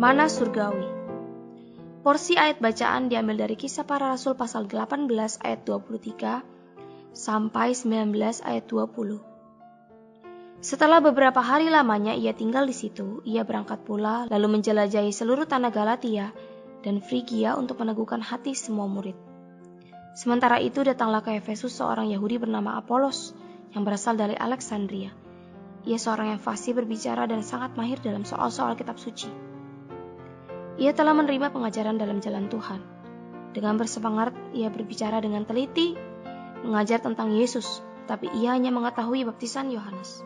Mana surgawi. Porsi ayat bacaan diambil dari Kisah Para Rasul pasal 18 ayat 23 sampai 19 ayat 20. Setelah beberapa hari lamanya ia tinggal di situ, ia berangkat pula lalu menjelajahi seluruh tanah Galatia dan Frigia untuk meneguhkan hati semua murid. Sementara itu datanglah ke Efesus seorang Yahudi bernama Apolos yang berasal dari Alexandria. Ia seorang yang fasih berbicara dan sangat mahir dalam soal-soal kitab suci. Ia telah menerima pengajaran dalam jalan Tuhan. Dengan bersemangat, ia berbicara dengan teliti, mengajar tentang Yesus, tapi ia hanya mengetahui baptisan Yohanes.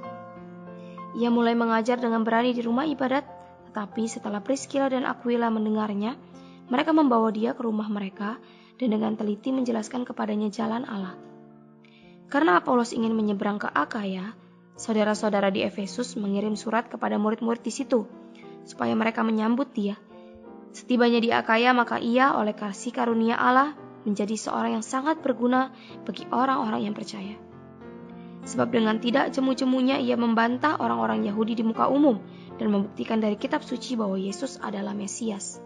Ia mulai mengajar dengan berani di rumah ibadat, tetapi setelah Priscilla dan Aquila mendengarnya, mereka membawa dia ke rumah mereka dan dengan teliti menjelaskan kepadanya jalan Allah. Karena Apolos ingin menyeberang ke Akaya, saudara-saudara di Efesus mengirim surat kepada murid-murid di situ, supaya mereka menyambut dia. Setibanya di Akaya, maka ia oleh kasih karunia Allah menjadi seorang yang sangat berguna bagi orang-orang yang percaya. Sebab dengan tidak jemu-jemunya ia membantah orang-orang Yahudi di muka umum dan membuktikan dari kitab suci bahwa Yesus adalah Mesias.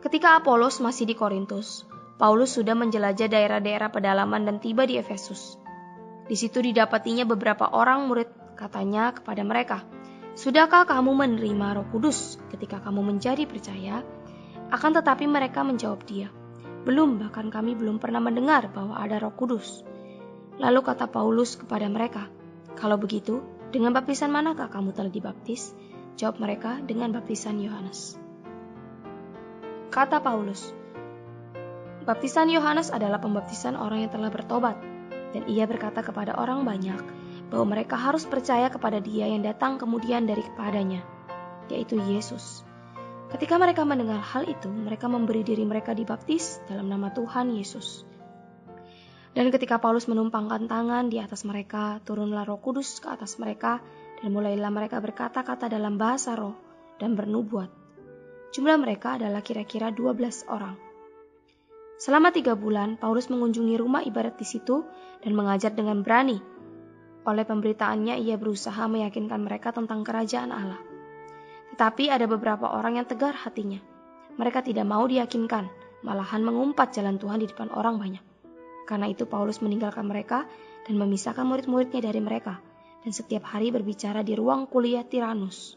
Ketika Apolos masih di Korintus, Paulus sudah menjelajah daerah-daerah pedalaman dan tiba di Efesus. Di situ didapatinya beberapa orang murid, katanya kepada mereka, "Sudahkah kamu menerima Roh Kudus ketika kamu menjadi percaya?" Akan tetapi mereka menjawab dia, "Belum, bahkan kami belum pernah mendengar bahwa ada Roh Kudus." Lalu kata Paulus kepada mereka, "Kalau begitu, dengan baptisan manakah kamu telah dibaptis?" Jawab mereka, "Dengan baptisan Yohanes." Kata Paulus, "Baptisan Yohanes adalah pembaptisan orang yang telah bertobat." Dan ia berkata kepada orang banyak bahwa mereka harus percaya kepada Dia yang datang kemudian daripadanya, yaitu Yesus. Ketika mereka mendengar hal itu, mereka memberi diri mereka dibaptis dalam nama Tuhan Yesus. Dan ketika Paulus menumpangkan tangan di atas mereka, turunlah Roh Kudus ke atas mereka, dan mulailah mereka berkata-kata dalam bahasa roh dan bernubuat. Jumlah mereka adalah kira-kira 12 orang. Selama 3 bulan, Paulus mengunjungi rumah ibadat di situ dan mengajar dengan berani. Oleh pemberitaannya ia berusaha meyakinkan mereka tentang kerajaan Allah. Tetapi ada beberapa orang yang tegar hatinya. Mereka tidak mau diyakinkan, malahan mengumpat jalan Tuhan di depan orang banyak. Karena itu Paulus meninggalkan mereka dan memisahkan murid-muridnya dari mereka, dan setiap hari berbicara di ruang kuliah Tiranus.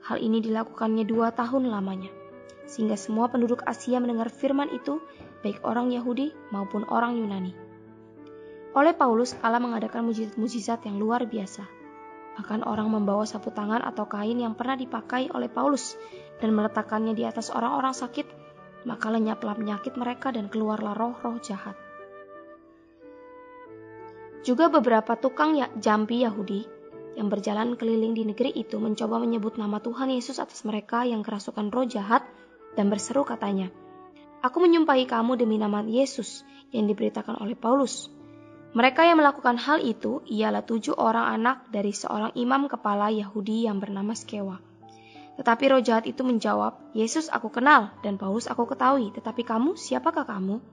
Hal ini dilakukannya 2 tahun lamanya, sehingga semua penduduk Asia mendengar firman itu, baik orang Yahudi maupun orang Yunani. Oleh Paulus, Allah mengadakan mujizat-mujizat yang luar biasa. Bahkan orang membawa sapu tangan atau kain yang pernah dipakai oleh Paulus dan meletakkannya di atas orang-orang sakit, maka lenyaplah penyakit mereka dan keluarlah roh-roh jahat. Juga beberapa tukang jampi Yahudi yang berjalan keliling di negeri itu mencoba menyebut nama Tuhan Yesus atas mereka yang kerasukan roh jahat dan berseru katanya, "Aku menyumpahi kamu demi nama Yesus yang diberitakan oleh Paulus." Mereka yang melakukan hal itu ialah 7 orang anak dari seorang imam kepala Yahudi yang bernama Skewa. Tetapi roh jahat itu menjawab, "Yesus aku kenal dan Paulus aku ketahui, tetapi kamu, siapakah kamu?"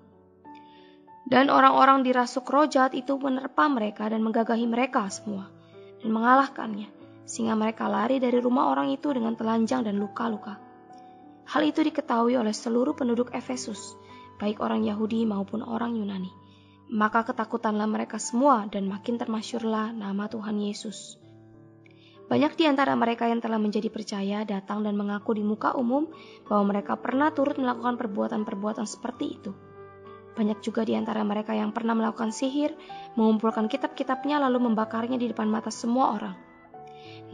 Dan orang-orang dirasuk roh jahat itu menerpa mereka dan menggagahi mereka semua dan mengalahkannya, sehingga mereka lari dari rumah orang itu dengan telanjang dan luka-luka. Hal itu diketahui oleh seluruh penduduk Efesus, baik orang Yahudi maupun orang Yunani. Maka ketakutanlah mereka semua dan makin termasyurlah nama Tuhan Yesus. Banyak di antara mereka yang telah menjadi percaya datang dan mengaku di muka umum bahwa mereka pernah turut melakukan perbuatan-perbuatan seperti itu. Banyak juga di antara mereka yang pernah melakukan sihir, mengumpulkan kitab-kitabnya lalu membakarnya di depan mata semua orang.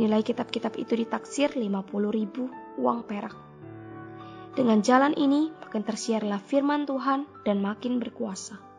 Nilai kitab-kitab itu ditaksir 50.000 uang perak. Dengan jalan ini makin tersiarlah firman Tuhan dan makin berkuasa.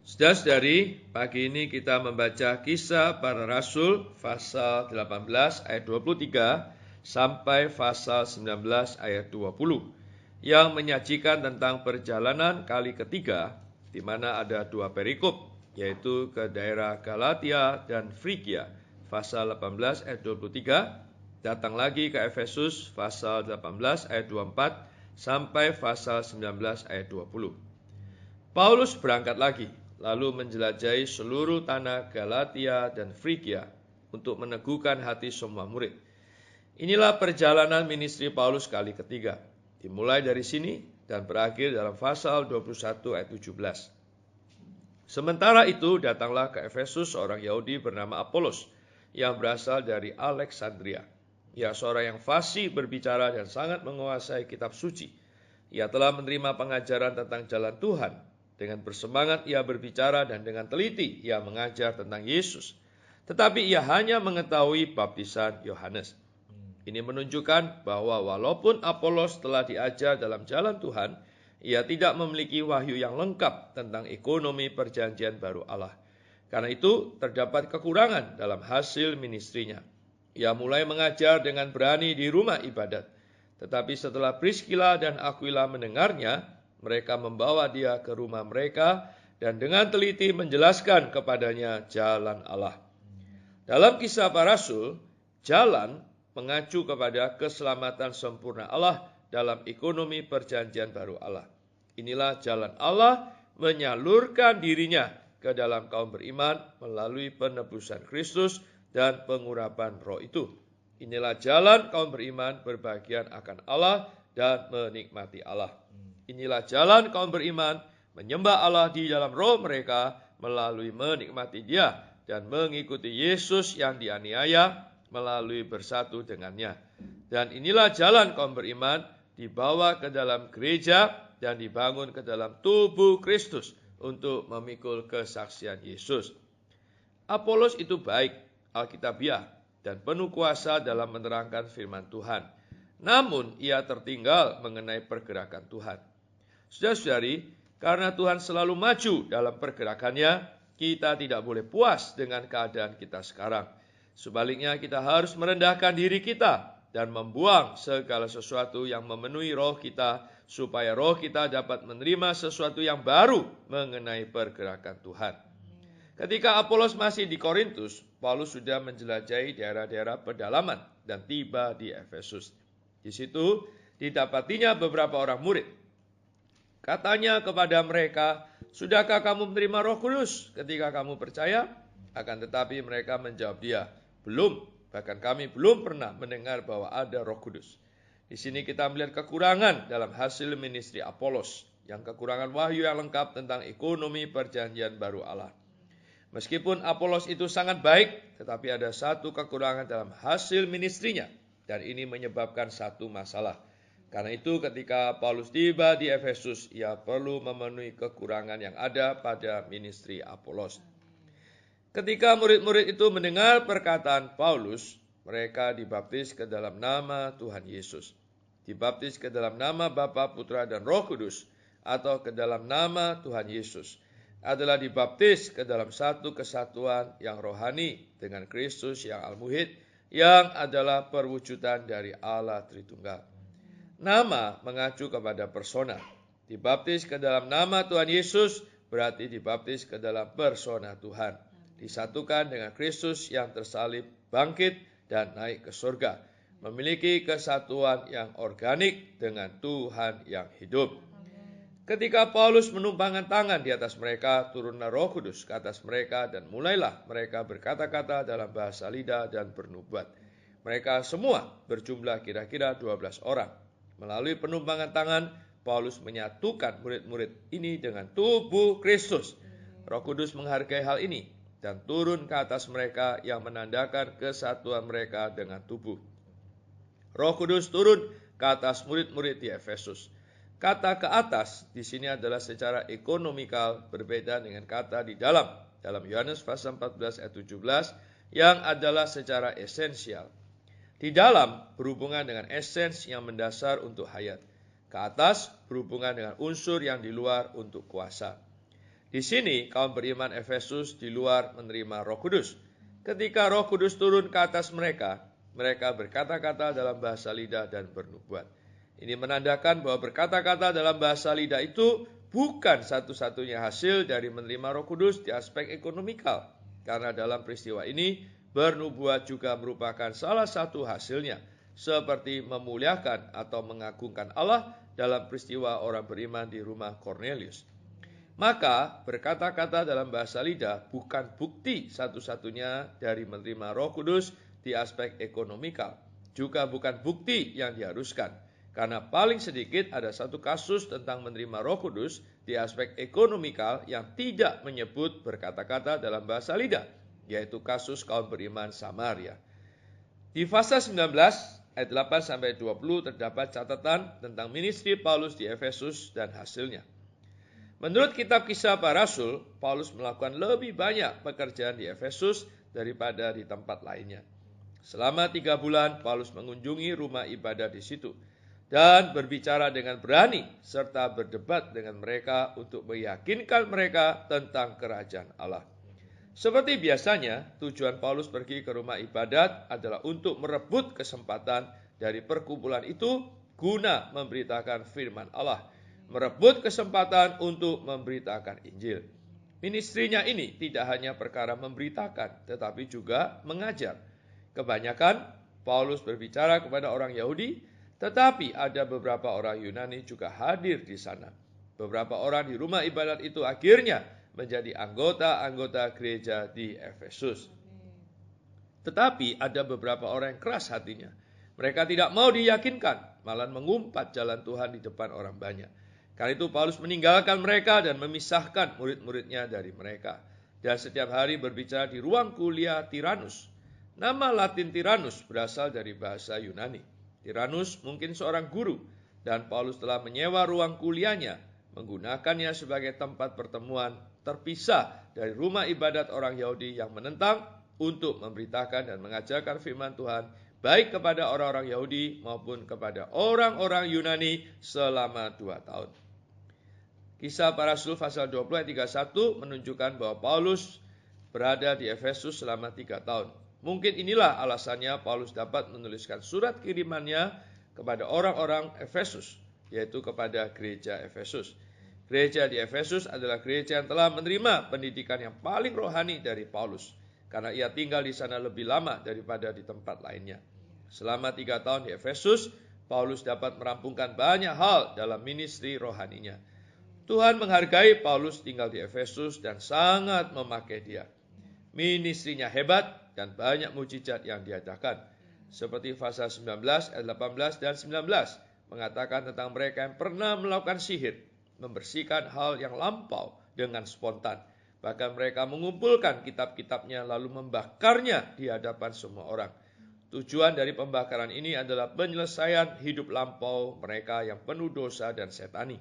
Saudara-saudari, pagi ini kita membaca Kisah Para Rasul pasal 18 ayat 23 sampai pasal 19 ayat 20 yang menyajikan tentang perjalanan kali ketiga di mana ada 2 perikop, yaitu ke daerah Galatia dan Frigia pasal 18 ayat 23, datang lagi ke Efesus pasal 18 ayat 24 sampai pasal 19 ayat 20. Paulus berangkat lagi lalu menjelajahi seluruh tanah Galatia dan Frigia. untuk meneguhkan hati semua murid. Inilah perjalanan ministri Paulus kali ketiga, dimulai dari sini dan berakhir dalam pasal 21 ayat 17. Sementara itu datanglah ke Efesus seorang Yahudi bernama Apolos yang berasal dari Alexandria. Ia seorang yang fasih berbicara dan sangat menguasai kitab suci. Ia telah menerima pengajaran tentang jalan Tuhan. Dengan bersemangat ia berbicara dan dengan teliti ia mengajar tentang Yesus. Tetapi ia hanya mengetahui baptisan Yohanes. Ini menunjukkan bahwa walaupun Apolos telah diajar dalam jalan Tuhan, ia tidak memiliki wahyu yang lengkap tentang ekonomi perjanjian baru Allah. Karena itu terdapat kekurangan dalam hasil ministrinya. Ia mulai mengajar dengan berani di rumah ibadat. Tetapi setelah Priscilla dan Aquila mendengarnya, mereka membawa dia ke rumah mereka dan dengan teliti menjelaskan kepadanya jalan Allah. Dalam Kisah Para Rasul, jalan mengacu kepada keselamatan sempurna Allah dalam ekonomi perjanjian baru Allah. Inilah jalan Allah menyalurkan dirinya ke dalam kaum beriman melalui penebusan Kristus dan pengurapan Roh itu. Inilah jalan kaum beriman berbahagian akan Allah dan menikmati Allah. Inilah jalan kaum beriman menyembah Allah di dalam roh mereka melalui menikmati Dia dan mengikuti Yesus yang dianiaya melalui bersatu dengannya. Dan inilah jalan kaum beriman dibawa ke dalam gereja dan dibangun ke dalam tubuh Kristus untuk memikul kesaksian Yesus. Apolos itu baik, alkitabiah, dan penuh kuasa dalam menerangkan firman Tuhan. Namun ia tertinggal mengenai pergerakan Tuhan. Saudara-saudari, karena Tuhan selalu maju dalam pergerakannya, kita tidak boleh puas dengan keadaan kita sekarang. Sebaliknya kita harus merendahkan diri kita dan membuang segala sesuatu yang memenuhi roh kita, supaya roh kita dapat menerima sesuatu yang baru mengenai pergerakan Tuhan. Ketika Apolos masih di Korintus, Paulus sudah menjelajahi daerah-daerah pedalaman dan tiba di Efesus. Di situ didapatinya beberapa orang murid. Katanya kepada mereka, "Sudahkah kamu menerima Roh Kudus ketika kamu percaya?" Akan tetapi mereka menjawab dia, "Belum, bahkan kami belum pernah mendengar bahwa ada Roh Kudus." Di sini kita melihat kekurangan dalam hasil ministri Apolos, yang kekurangan wahyu yang lengkap tentang ekonomi perjanjian baru Allah. Meskipun Apolos itu sangat baik, tetapi ada satu kekurangan dalam hasil ministrinya, dan ini menyebabkan satu masalah. Karena itu ketika Paulus tiba di Efesus, ia perlu memenuhi kekurangan yang ada pada ministri Apolos. Ketika murid-murid itu mendengar perkataan Paulus, mereka dibaptis ke dalam nama Tuhan Yesus. Dibaptis ke dalam nama Bapa, Putra, dan Roh Kudus, atau ke dalam nama Tuhan Yesus. Adalah dibaptis ke dalam satu kesatuan yang rohani dengan Kristus yang Al-Muhid, yang adalah perwujudan dari Allah Tritunggal. Nama mengacu kepada persona. Dibaptis ke dalam nama Tuhan Yesus berarti dibaptis ke dalam persona Tuhan. Disatukan dengan Kristus yang tersalib, bangkit, dan naik ke surga. Memiliki kesatuan yang organik dengan Tuhan yang hidup. Ketika Paulus menumpangkan tangan di atas mereka, turunlah Roh Kudus ke atas mereka dan mulailah mereka berkata-kata dalam bahasa lidah dan bernubuat. Mereka semua berjumlah kira-kira 12 orang. Melalui penumpangan tangan, Paulus menyatukan murid-murid ini dengan tubuh Kristus. Roh Kudus menghargai hal ini dan turun ke atas mereka yang menandakan kesatuan mereka dengan tubuh. Roh Kudus turun ke atas murid-murid di Efesus. Kata ke atas di sini adalah secara ekonomikal berbeda dengan kata di dalam Yohanes pasal 14 ayat 17 yang adalah secara esensial. Di dalam berhubungan dengan esens yang mendasar untuk hayat. Ke atas berhubungan dengan unsur yang di luar untuk kuasa. Di sini kaum beriman Efesus di luar menerima Roh Kudus. Ketika Roh Kudus turun ke atas mereka, mereka berkata-kata dalam bahasa lidah dan bernubuat. Ini menandakan bahwa berkata-kata dalam bahasa lidah itu bukan satu-satunya hasil dari menerima Roh Kudus di aspek ekonomikal. Karena dalam peristiwa ini, bernubuat juga merupakan salah satu hasilnya, seperti memuliakan atau mengagungkan Allah dalam peristiwa orang beriman di rumah Cornelius. Maka berkata-kata dalam bahasa lidah bukan bukti satu-satunya dari menerima Roh Kudus di aspek ekonomikal. Juga bukan bukti yang diharuskan. Karena paling sedikit ada satu kasus tentang menerima Roh Kudus di aspek ekonomikal yang tidak menyebut berkata-kata dalam bahasa lidah, yaitu kasus kaum beriman Samaria. Di pasal 19 ayat 8-20 terdapat catatan tentang ministri Paulus di Efesus dan hasilnya. Menurut kitab Kisah Para Rasul, Paulus melakukan lebih banyak pekerjaan di Efesus daripada di tempat lainnya. Selama 3 bulan, Paulus mengunjungi rumah ibadah di situ dan berbicara dengan berani serta berdebat dengan mereka untuk meyakinkan mereka tentang kerajaan Allah. Seperti biasanya, tujuan Paulus pergi ke rumah ibadat adalah untuk merebut kesempatan dari perkumpulan itu guna memberitakan firman Allah. Merebut kesempatan untuk memberitakan Injil. Ministrinya ini tidak hanya perkara memberitakan, tetapi juga mengajar. Kebanyakan, Paulus berbicara kepada orang Yahudi, tetapi ada beberapa orang Yunani juga hadir di sana. Beberapa orang di rumah ibadat itu akhirnya menjadi anggota-anggota gereja di Efesus. Tetapi ada beberapa orang yang keras hatinya. Mereka tidak mau diyakinkan, malah mengumpat jalan Tuhan di depan orang banyak. Karena itu Paulus meninggalkan mereka dan memisahkan murid-muridnya dari mereka. Dan setiap hari berbicara di ruang kuliah Tiranus. Nama Latin Tiranus berasal dari bahasa Yunani. Tiranus mungkin seorang guru, dan Paulus telah menyewa ruang kuliahnya, menggunakannya sebagai tempat pertemuan terpisah dari rumah ibadat orang Yahudi yang menentang untuk memberitakan dan mengajarkan firman Tuhan, baik kepada orang-orang Yahudi maupun kepada orang-orang Yunani selama 2 tahun. Kisah Para Rasul pasal 20 ayat 31 menunjukkan bahwa Paulus berada di Efesus selama 3 tahun. Mungkin inilah alasannya Paulus dapat menuliskan surat kirimannya kepada orang-orang Efesus, yaitu kepada gereja Efesus. Gereja di Efesus adalah gereja yang telah menerima pendidikan yang paling rohani dari Paulus, karena ia tinggal di sana lebih lama daripada di tempat lainnya. Selama 3 tahun di Efesus, Paulus dapat merampungkan banyak hal dalam ministri rohaninya. Tuhan menghargai Paulus tinggal di Efesus dan sangat memakai dia. Ministrinya hebat dan banyak mujizat yang diadakan. Seperti pasal 19 ayat 18 dan 19 mengatakan tentang mereka yang pernah melakukan sihir, membersihkan hal yang lampau dengan spontan. Bahkan mereka mengumpulkan kitab-kitabnya lalu membakarnya di hadapan semua orang. Tujuan dari pembakaran ini adalah penyelesaian hidup lampau mereka yang penuh dosa dan setani.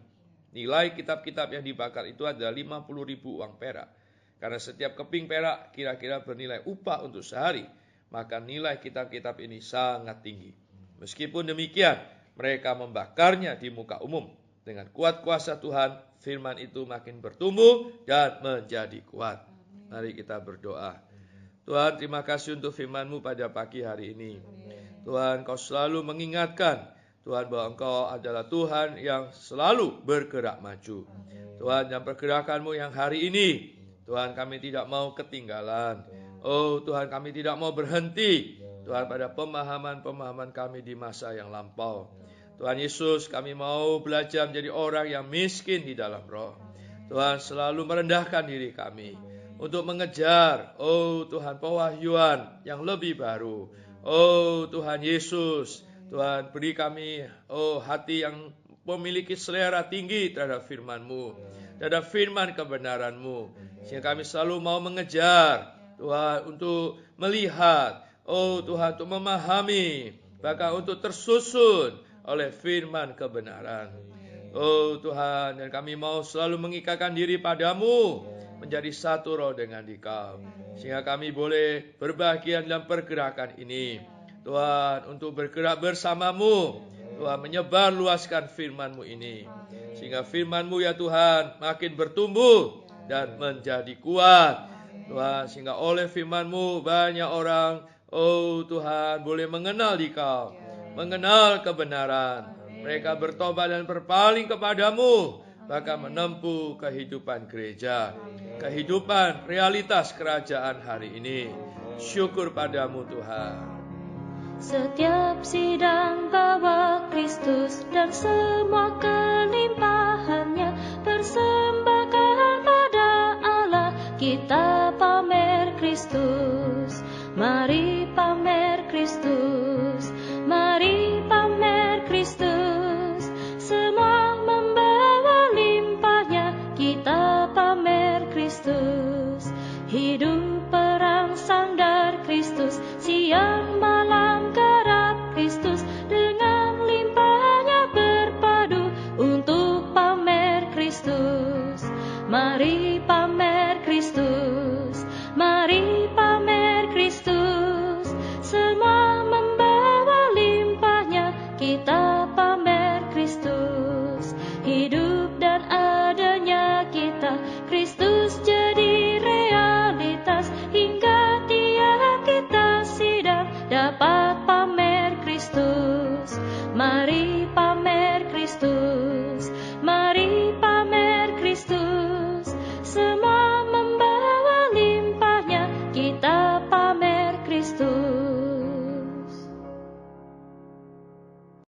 Nilai kitab-kitab yang dibakar itu adalah 50.000 uang perak. Karena setiap keping perak kira-kira bernilai upah untuk sehari, maka nilai kitab-kitab ini sangat tinggi. Meskipun demikian, mereka membakarnya di muka umum. Dengan kuat kuasa Tuhan, firman itu makin bertumbuh dan menjadi kuat. Mari kita berdoa. Tuhan, terima kasih untuk firman-Mu pada pagi hari ini. Tuhan, Kau selalu mengingatkan, Tuhan, bahwa Engkau adalah Tuhan yang selalu bergerak maju. Tuhan, dan pergerakan-Mu yang hari ini, Tuhan, kami tidak mau ketinggalan. Oh Tuhan, kami tidak mau berhenti, Tuhan, pada pemahaman-pemahaman kami di masa yang lampau. Tuhan Yesus, kami mau belajar menjadi orang yang miskin di dalam roh. Tuhan, selalu merendahkan diri kami untuk mengejar, oh Tuhan, pewahyuan yang lebih baru. Oh Tuhan Yesus, Tuhan, beri kami, oh hati yang memiliki selera tinggi terhadap firman-Mu, terhadap firman kebenaran-Mu. Sehingga kami selalu mau mengejar, Tuhan, untuk melihat, oh Tuhan, untuk memahami, bahkan untuk tersusun oleh firman kebenaran. Oh Tuhan, dan kami mau selalu mengikatkan diri padamu, menjadi satu roh dengan Dikau. Sehingga kami boleh berbahagia dalam pergerakan ini. Tuhan, untuk bergerak bersamamu, Tuhan, menyebar luaskan firman-Mu ini. Sehingga firman-Mu ya Tuhan, makin bertumbuh dan menjadi kuat. Tuhan, sehingga oleh firman-Mu banyak orang, oh Tuhan, boleh mengenal Dikau, mengenal kebenaran. Mereka bertobat dan berpaling kepadamu, bahkan menempuh kehidupan gereja, kehidupan realitas kerajaan hari ini. Syukur padamu Tuhan. Setiap sidang bawa Kristus dan semua kelimpahannya, persembahkan kita pamer Kristus. Mari pamer Kristus, mari pamer Kristus. Semua membawa limpahnya, kita pamer Kristus. Hidup perang sandar Kristus, siang malam garap Kristus. Dengan limpahnya berpadu untuk pamer Kristus. Mari pamer Kristus.